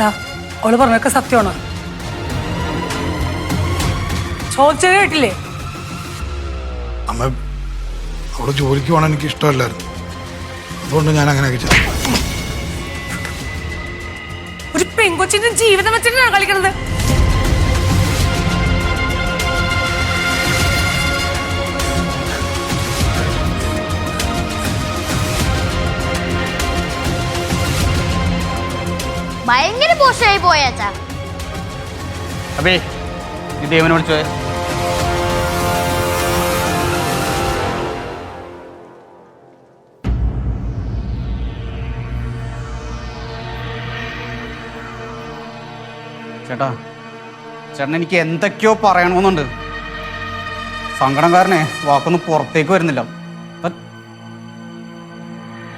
അവള് പറഞ്ഞൊക്കെ സത്യമാണോ? ചോദിച്ചത് കേട്ടില്ലേ? അമ്മ അവള് ജോലിക്ക് പോകണം എനിക്ക് ഇഷ്ടമല്ലായിരുന്നു, അതുകൊണ്ട് ഞാൻ അങ്ങനെയൊക്കെ ചെയ്തു. ഒരു പെൺകൊച്ചിന്റെ ജീവിതം വെച്ചിട്ടാണ് കളിക്കണത്. ഭയങ്കര പോഷായി പോയാച്ചാ. അബേ നീ ദേവനെ വിളിച്ചോ. ചേട്ടാ ചേട്ടൻ എനിക്ക് എന്തൊക്കെയോ പറയണമെന്നുണ്ട്. സങ്കടം കാരനെ വാക്കൊന്നും പുറത്തേക്ക് വരുന്നില്ല.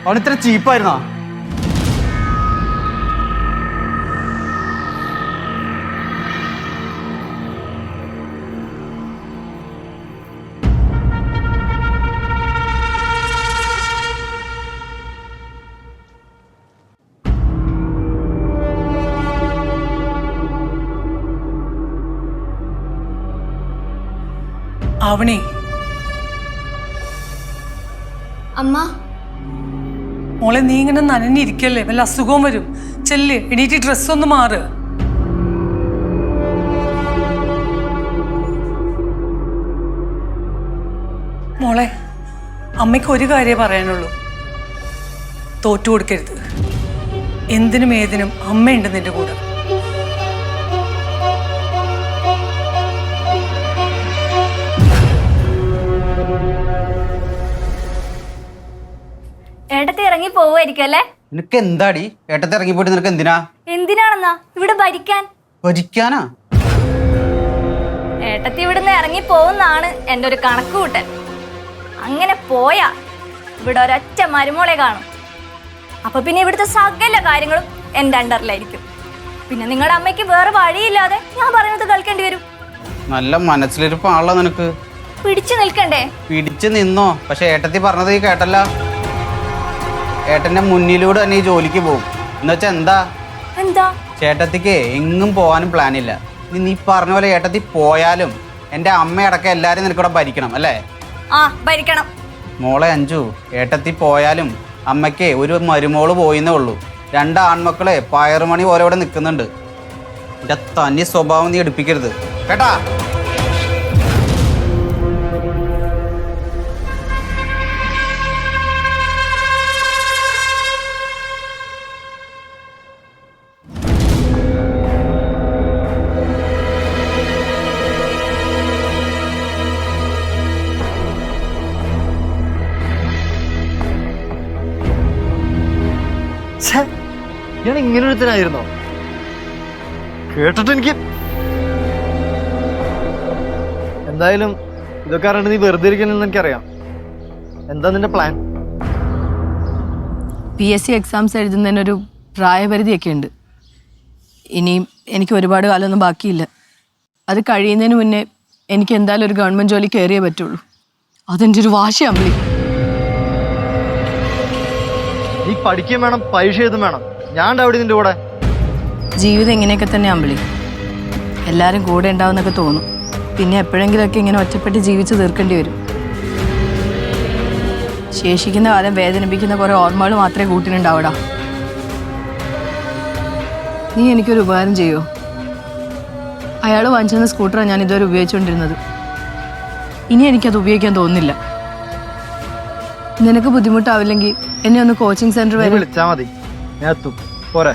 അവൻ ഇത്ര ചീപ്പായിരുന്നാ? അവണി അമ്മ, മോളെ നീ ഇങ്ങനെ നനഞ്ഞിരിക്കല്ലേ, വല്ല അസുഖവും വരും. ചെല്ല്, എണീറ്റ് ഡ്രസ് ഒന്ന് മാറ്. മോളെ അമ്മയ്ക്ക് ഒരു കാര്യമേ പറയാനുള്ളൂ, തോറ്റു കൊടുക്കരുത്. എന്തിനും ഏതിനും അമ്മയുണ്ട് നിന്റെ കൂടെ. ഏട്ടത്തി ഇറങ്ങി പോവായിരിക്കും അല്ലേ? നിനക്ക് എന്താടി ഏട്ടത്തെ ഇറങ്ങിപ്പോയിട്ട് നിനക്ക് എന്തിനാ? എന്തിനാണെന്നാ? ഇവിടെ ഭരിക്കാൻ. ഭരിക്കാനാ? ഏട്ടത്തി ഇവിടുന്ന് ഇറങ്ങി പോകുന്നാണ് എൻ്റെ ഒരു കണക്ക് കൂട്ടൽ. അങ്ങനെ പോയാ ഇവിടെ ഒരൊറ്റ മരുമോളെ കാണും. അപ്പൊ പിന്നെ ഇവിടുത്തെ സകല കാര്യങ്ങളും എൻ്റെ അണ്ടറിലായിരിക്കും. പിന്നെ നിങ്ങളുടെ അമ്മയ്ക്ക് വേറെ വഴിയില്ലാതെ ഞാൻ പറയുന്നത് കേൾക്കേണ്ടി വരും. നല്ല മനസ്സിലിരിപ്പാണല്ലോ നിനക്ക്. പിടിച്ചു നിൽക്കണ്ടേ? പിടിച്ചു നിന്നോ, പക്ഷെ ഏട്ടത്തി പറഞ്ഞത് ഈ കേട്ടല്ല. ഏട്ടന്റെ മുന്നിലൂടെ തന്നെ ഈ ജോലിക്ക് പോകും എന്നുവെച്ചാ എന്താ? എന്താ? ചേട്ടത്തിക്ക് എങ്ങും പോകാനും പ്ലാൻ ഇല്ല. നീ പറഞ്ഞ പോലെ ഏട്ടത്തി പോയാലും എൻ്റെ അമ്മയടക്കം എല്ലാരും നിനക്കിവിടെ ഭരിക്കണം അല്ലേ? ആ, ഭരിക്കണം. മോളെ അഞ്ചു, ഏട്ടത്തി പോയാലും അമ്മയ്ക്ക് ഒരു മരുമോള് പോയിന്നേ ഉള്ളൂ. 2 ആൺമക്കളെ പയറുമണി പോലെ ഇവിടെ നിൽക്കുന്നുണ്ട്. എൻ്റെ തനി സ്വഭാവം നീ എടുപ്പിക്കരുത് കേട്ടാ. ഞാൻ ഇങ്ങനെ ഒരുത്തനായിരുന്നോ? കേട്ടിട്ട് എനിക്ക് എന്തായാലും ഇതൊക്കെ അറിയണ്ട. നീ വെറുതെ ഇരിക്കണമെന്ന് എനിക്കറിയാം. എന്താ നിന്റെ പ്ലാൻ? PSC എക്സാംസ് എഴുതുന്നതിനൊരു പ്രായപരിധിയൊക്കെ ഉണ്ട്. ഇനിയും എനിക്ക് ഒരുപാട് കാലമൊന്നും ബാക്കിയില്ല. അത് കഴിയുന്നതിന് മുന്നേ എനിക്ക് എന്തായാലും ഒരു ഗവൺമെൻറ് ജോലി കയറിയേ പറ്റുള്ളൂ. അതെൻ്റെ ഒരു വാശി അമ്പിളി. നീ പഠിക്കുകയും വേണം, പരീക്ഷ എഴുതും വേണം. ഞാൻ അവിടെ നിന്റെ കൂടെ. ജീവിതം ഇങ്ങനെയൊക്കെ തന്നെ അമ്പിളി. എല്ലാവരും കൂടെ ഉണ്ടാവുന്നൊക്കെ തോന്നും, പിന്നെ എപ്പോഴെങ്കിലുമൊക്കെ ഇങ്ങനെ ഒറ്റപ്പെട്ട് ജീവിച്ച് തീർക്കേണ്ടി വരും. ശേഷിക്കുന്ന കാലം വേദനിപ്പിക്കുന്ന കുറേ ഓർമ്മകൾ മാത്രമേ കൂട്ടിനുണ്ടാവടാ. നീ എനിക്കൊരു ഉപകാരം ചെയ്യുമോ? അയാൾ വാങ്ങിച്ചെന്ന സ്കൂട്ടറാണ് ഞാൻ ഇതുവരെ ഉപയോഗിച്ചുകൊണ്ടിരുന്നത്. ഇനി എനിക്കത് ഉപയോഗിക്കാൻ തോന്നുന്നില്ല. നിനക്ക് ബുദ്ധിമുട്ടാവില്ലെങ്കിൽ എന്നെ ഒന്ന് കോച്ചിങ് സെന്റർ വരെ വിളിച്ചാൽ മതി, ഞാൻ എത്തും. പോരെ?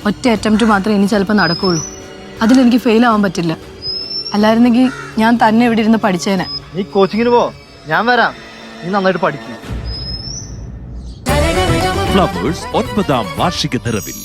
ഒറ്റ അറ്റംപ്റ്റ് മാത്രമേ ഇനി ചിലപ്പോൾ നടക്കുകയുള്ളൂ. അതിലെനിക്ക് ഫെയിൽ ആവാൻ പറ്റില്ല. അല്ലായിരുന്നെങ്കിൽ ഞാൻ തന്നെ ഇവിടെ ഇരുന്ന് പഠിച്ചേനെ. നീ കോച്ചിങ്ങിന് പോ, ഞാൻ വരാം. നീ നന്നായിട്ട് പഠിക്കും. ഫ്ലവേഴ്സ് 9ാം വാർഷിക നിറവിൽ